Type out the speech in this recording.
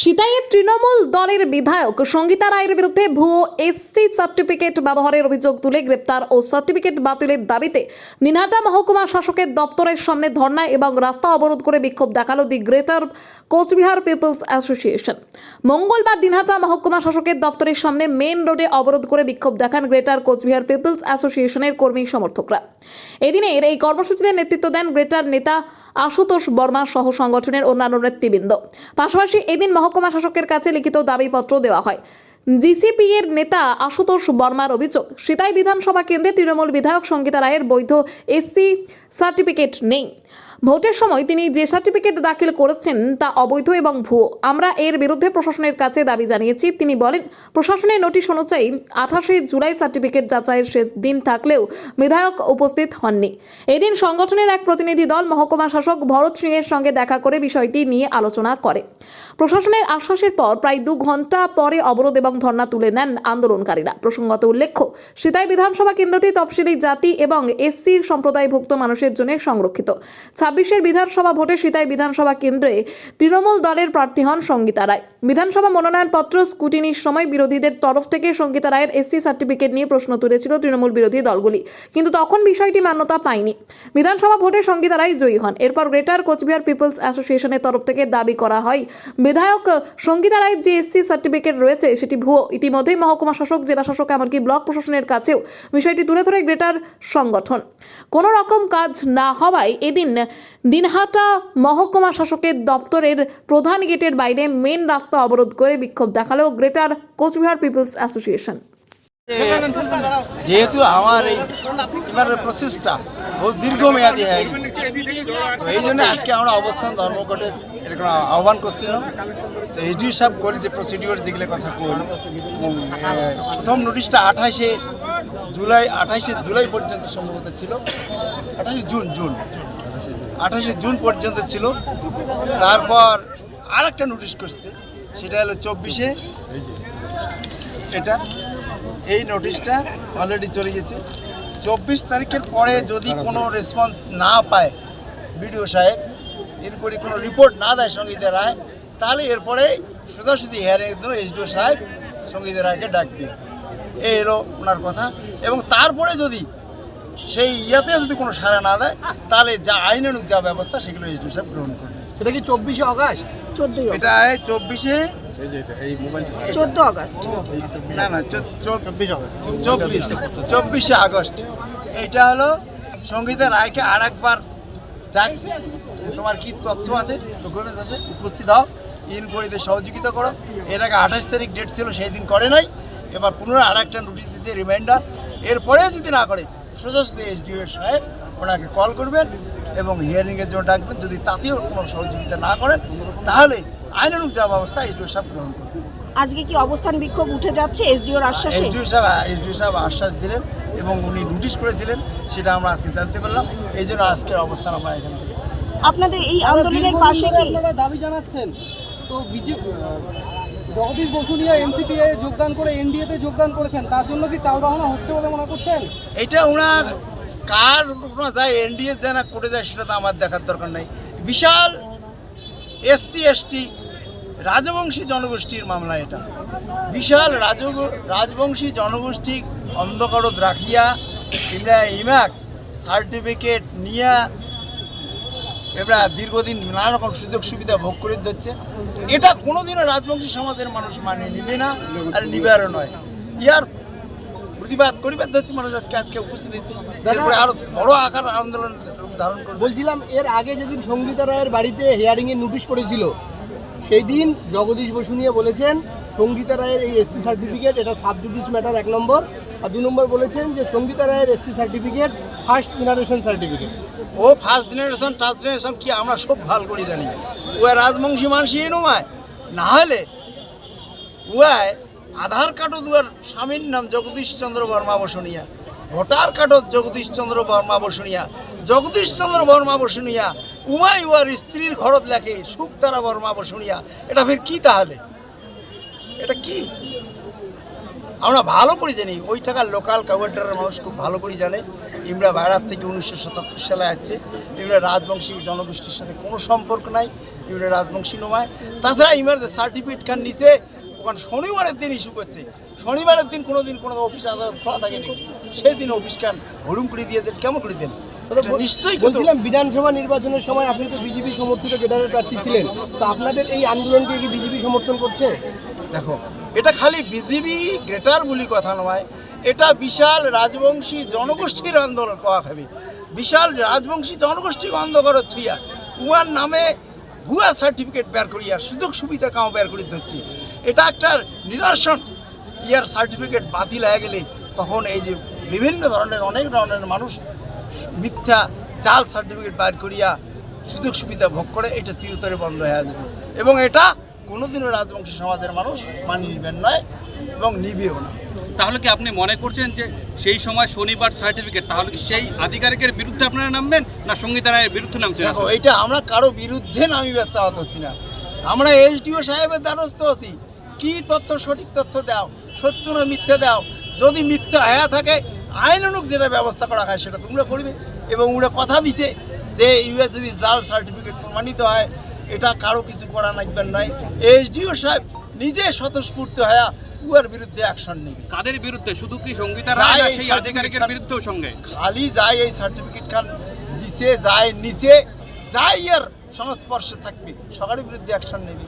সিতাইয়ের তৃণমূল দলের বিধায়ক সঙ্গীতা রায়ের বিরুদ্ধে ভুয়ো এসসি সার্টিফিকেট ব্যবহারের অভিযোগ তুলে গ্রেপ্তার ও সার্টিফিকেট বাতিলের দাবিতে দিনহাটা মহকুমা শাসকের দপ্তরের সামনে ধর্ণা এবং রাস্তা অবরোধ করে বিক্ষোভ দেখালো the greater Cooch Behar people's association. মঙ্গলবার দিনহাটা মহকুমা শাসকের দপ্তরের সামনে মেন রোডে অবরোধ করে বিক্ষোভ দেখান গ্রেটার কোচবিহার পিপলস অ্যাসোসিয়েশনের কর্মী সমর্থকরা। এদিনের এই কর্মসূচিতে নেতৃত্ব দেন গ্রেটার নেতা আশুতোষ বর্মা সহ সংগঠনের অন্যান্য নেতৃবৃন্দ। পাশাপাশি এদিন মহকুমা শাসকের কাছে লিখিত দাবিপত্র দেওয়া হয়। জিসিপি এর নেতা আশুতোষ বর্মার অভিযোগ, সিতাই বিধানসভা কেন্দ্রে তৃণমূল বিধায়ক সঙ্গীতা রায়ের বৈধ এসসি সার্টিফিকেট নেই। ভোটের সময় তিনি যে সার্টিফিকেট দাখিল করেছেন তা অবৈধ এবং ভুয়ো। আমরা এর বিরুদ্ধে প্রশাসনের কাছে দাবি জানিয়েছি। তিনি বলেন, প্রশাসনের নোটিশ অনুযায়ী 28শে জুলাই সার্টিফিকেট যাচাইয়ের শেষ দিন থাকলেও বিধায়ক উপস্থিত হননি। এদিন সংগঠনের এক প্রতিনিধি দল মহকুমা শাসক ভরত সিং এর সঙ্গে দেখা করে বিষয়টি নিয়ে আলোচনা করে। প্রশাসনের আশ্বাসের পর প্রায় 2 ঘন্টা পরে অবরোধ এবং ধর্ণা তুলে নেন আন্দোলনকারীরা। প্রসঙ্গত উল্লেখ্য, সিতাই বিধানসভা কেন্দ্রটি তফসিলি জাতি এবং এসসি সম্প্রদায়ভুক্ত মানুষের জন্য সংরক্ষিত। 26-এর বিধানসভা ভোটে সিতাই বিধানসভা কেন্দ্রে তৃণমূল দলের প্রার্থী হন সঙ্গীতা রায়। বিধানসভা মনোনয়নপত্র স্কুটিনির সময় বিরোধীদের তরফ থেকে সঙ্গীতা রায়ের এসসি সার্টিফিকেট নিয়ে প্রশ্ন তুলেছিল তৃণমূল বিরোধী দলগুলি, কিন্তু তখন বিষয়টি মান্যতা পায়নি। বিধানসভা ভোটে সঙ্গীতা রায় জয়ী হন। এরপর গ্রেটার কোচবিহার পিপলস অ্যাসোসিয়েশনের তরফ থেকে দাবি করা হয়, বিধায়ক সঙ্গীতা রায়ের যে এসসি সার্টিফিকেট রয়েছে সেটি ভুয়ো। ইতিমধ্যেই মহকুমা শাসক, জেলা শাসক এমনকি ব্লক প্রশাসনের কাছেও বিষয়টি তুলে ধরে গ্রেটার সংগঠন। কোনো রকম কাজ না হওয়ায় এদিন দিনহাটা মহকুমা শাসকের দপ্তরের প্রধান গেটের বাইরে মেন রাস্তা অবরোধ করে বিক্ষোভ দেখালো গ্রেটার কোচবিহার পিপলস অ্যাসোসিয়েশন। যেহেতু আমার এই প্রসেসটা বহু দীর্ঘমেয়াদী হয়ে গেছে, তো এই জন্য আজকে আমরা অবস্থান ধর্মঘটের এরকম আহ্বান করছিলাম। তো এইটিও সব করে যে প্রসিডিওর যেগুলো কথা কল, প্রথম নোটিশটা 28শে জুলাই পর্যন্ত সম্ভবত ছিল, 28শে জুন পর্যন্ত ছিল। তারপর আর একটা নোটিশ করছে, সেটা হলো 24শে। এটা এই নোটিশটা অলরেডি চলে গেছে। 24 তারিখের পরে যদি কোনো রেসপন্স না পায় বিডিও সাহেব, এরপরে কোনো রিপোর্ট না দেয় সঙ্গীতা রায়, তাহলে এরপরে সোজাসুজি হিয়ারিংয়ের জন্য এসডিও সাহেব সঙ্গীতা রায়কে ডাকবে। এই হলো ওনার কথা। এবং তারপরে যদি সেই ইয়াতে যদি কোনো সাড়া না দেয়, তাহলে যা আইনানুগ যা ব্যবস্থা সেগুলো এসডিও সাহেব গ্রহণ করবে। এটা কি 24শে আগস্ট? এটা 24শে 14 আগস্ট না 24শে আগস্ট। এটা হলো সঙ্গীতা রায়কে আর একবার ডাকছে, তোমার কি তথ্য আছে, ডকুমেন্টস আছে, উপস্থিত হও, ইনকোয়ারিতে সহযোগিতা করো। এর আগে 28 তারিখ ডেট ছিল, সেই দিন করে নাই। এবার পুনরায় আর একটা নোটিশ দিচ্ছে, রিমাইন্ডার। এরপরে যদি না করে সোজাসুজি এসডিও সাহেব ওনাকে কল করবেন এবং হিয়ারিংয়ের জন্য ডাকবেন। যদি তাতেও কোনো সহযোগিতা না করেন, তাহলে আইনানুগ যা ব্যবস্থা এসডিও সাহেব গ্রহণ করবেন। আজকে কি অবস্থান বিক্ষোভ উঠে যাচ্ছে এসডিওর আশ্বাসে? এসডিও সাহেব আশ্বাস দিলেন এবং উনি নোটিশ করেছিলেন, সেটা আমরা আজকে জানতে পারলাম। এই জন্য আজকের অবস্থান আমরা এখান থেকে। আপনাদের এই আন্দোলনের পাশে কি আপনারা দাবি জানাচ্ছেন? তো বিজেপি জগদীশ বসুনিয়া এনসিপিতে যোগদান করে এনডিএতে যোগদান করেছেন, তার জন্য কি টালবাহানা হচ্ছে বলে মনে করছেন? এটা ওনার কার যায়, এনডিএ যায় না করে যায়, সেটা তো আমার দেখার দরকার নাই। বিশাল এসসি এসটি রাজবংশী জনগোষ্ঠীর মামলা। এটা বিশাল রাজবংশী জনগোষ্ঠী অন্ধকারত রাখিয়া এরা ইমাক সার্টিফিকেট নিয়ে এরা দীর্ঘদিন নানা রকম সুযোগ সুবিধা ভোগ করে দিচ্ছে। এটা কোনোদিনও রাজবংশী সমাজের মানুষ মানে নিবে না, আর নিবারও নয়। ইয়ার প্রতিবাদ করিবার হচ্ছে মানুষ আজকে উপস্থিত হয়েছে। তারপরে আরো বড় আকার আন্দোলন ধারণ করে। বলছিলাম, এর আগে যেদিন সঙ্গীতা রায়ের বাড়িতে হিয়ারিংয়ের নোটিশ পড়েছিল, সেই দিন জগদীশ বসুনিয়া বলেছেন সঙ্গীতা রায়ের এই এসসি সার্টিফিকেট এটা সাবজুডিস ম্যাটার 1 নম্বর, আর 2 নম্বর বলেছেন যে সঙ্গীতা রায়ের SC certificate first generation certificate. ও ফার্স্ট জেনারেশন টার্ড জেনারেশন কি আমরা সব ভালো করে জানি। ও রাজবংশী মানুষই নয়, না হলে ওয়ায় আধার কার্ডও দুয়ার স্বামীর নাম জগদীশ চন্দ্র বর্মা বসুনিয়া, ভোটার কার্ডও জগদীশ চন্দ্র বর্মা বসুনিয়া, জগদীশ চন্দ্র বর্মা বসুনিয়া, উমাই উয়ার স্ত্রীর ঘরত লেখে সুখতারা বর্মা বসুনিয়া। এটা ফের কি তাহলে? এটা কি আমরা ভালো করে জানি। ওই টাকার লোকাল কাউয়ারডারের মানুষ খুব ভালো করে জানে ইমরা ভারত থেকে 1977 সালে আসছে। ইমরা রাজবংশী জনগোষ্ঠীর সাথে কোনো সম্পর্ক নাই, ইমরা রাজবংশী নয়। তাছাড়া ইমার যে সার্টিফিকেট খান নিচে ওখানে শনিবারের দিন ইস্যু করছে, শনিবারের দিন কোনো অফিস আদালত খোলা থাকেনি, সেই দিন অফিস খান হুড়ুম করে দিয়ে দেন, কেমন করে দেন? নিশ্চয়ই বলছিলাম বিধানসভা নির্বাচনের সময় আপনি তো বিজেপি সমর্থিত ক্যাডারের প্রার্থী ছিলেন, তো আপনাদের এই আন্দোলনকে কি বিজেপি সমর্থন করছে? দেখো, এটা খালি বিজেপি গ্রেটার বলি কথা নয়, এটা বিশাল রাজবংশী জনগোষ্ঠীর আন্দোলন কয়া খাবি। বিশাল রাজবংশী জনগোষ্ঠী বন্ধ করে থুইয়া উয়ার নামে ভুয়া সার্টিফিকেট বের করিয়া সুযোগ সুবিধা কাও বের করে ধরছি। এটা একটা নিদর্শন। ইয়ার সার্টিফিকেট বাতিল হয়ে গেলে তখন এই যে বিভিন্ন ধরনের অনেক ধরনের মানুষ মিথ্যা জাল সার্টিফিকেট বের করিয়া সুযোগ সুবিধা ভোগ করে, এটা চিরতরে বন্ধ হয়ে যাবে এবং এটা কোনোদিনও রাজবংশী সমাজের মানুষ মানিয়ে নেবেন নয় এবং নিবেও না। তাহলে কি আপনি মনে করছেন যে সেই সময় শনিবার সার্টিফিকেট, তাহলে কি সেই আধিকারিকের বিরুদ্ধে আপনারা নামবেন না সঙ্গীতা রায়ের বিরুদ্ধে নামছেন? দেখো, এটা আমরা কারো বিরুদ্ধে নামিবার চাওয়া হচ্ছি না, আমরা এসডিও সাহেবের দ্বারস্থ হচ্ছি। কি তথ্য, সঠিক তথ্য দাও, সত্য না মিথ্যে দাও। যদি মিথ্যে হয়ে থাকে আইনানুগ যেটা ব্যবস্থা করা হয় সেটা তোমরা করবে। এবং ওরা কথা দিছে যে ইউএস যদি জাল সার্টিফিকেট প্রমাণিত হয় এটা কারো কিছু করা লাগবেন নয়। এসডিও সাহেব নিজে স্বতঃস্ফূর্ত হয়ে উয়ার বিরুদ্ধে অ্যাকশন নেবে। কাদের বিরুদ্ধে? শুধু কি সঙ্গীতা রায় না সেই আধিকারিকের বিরুদ্ধেও সঙ্গে? খালি যায় এই সার্টিফিকেট খান দিছে, যায় নিচে, যায় ইয়ার সংস্পর্শে থাকবে, সকালের বিরুদ্ধে অ্যাকশন নেবে।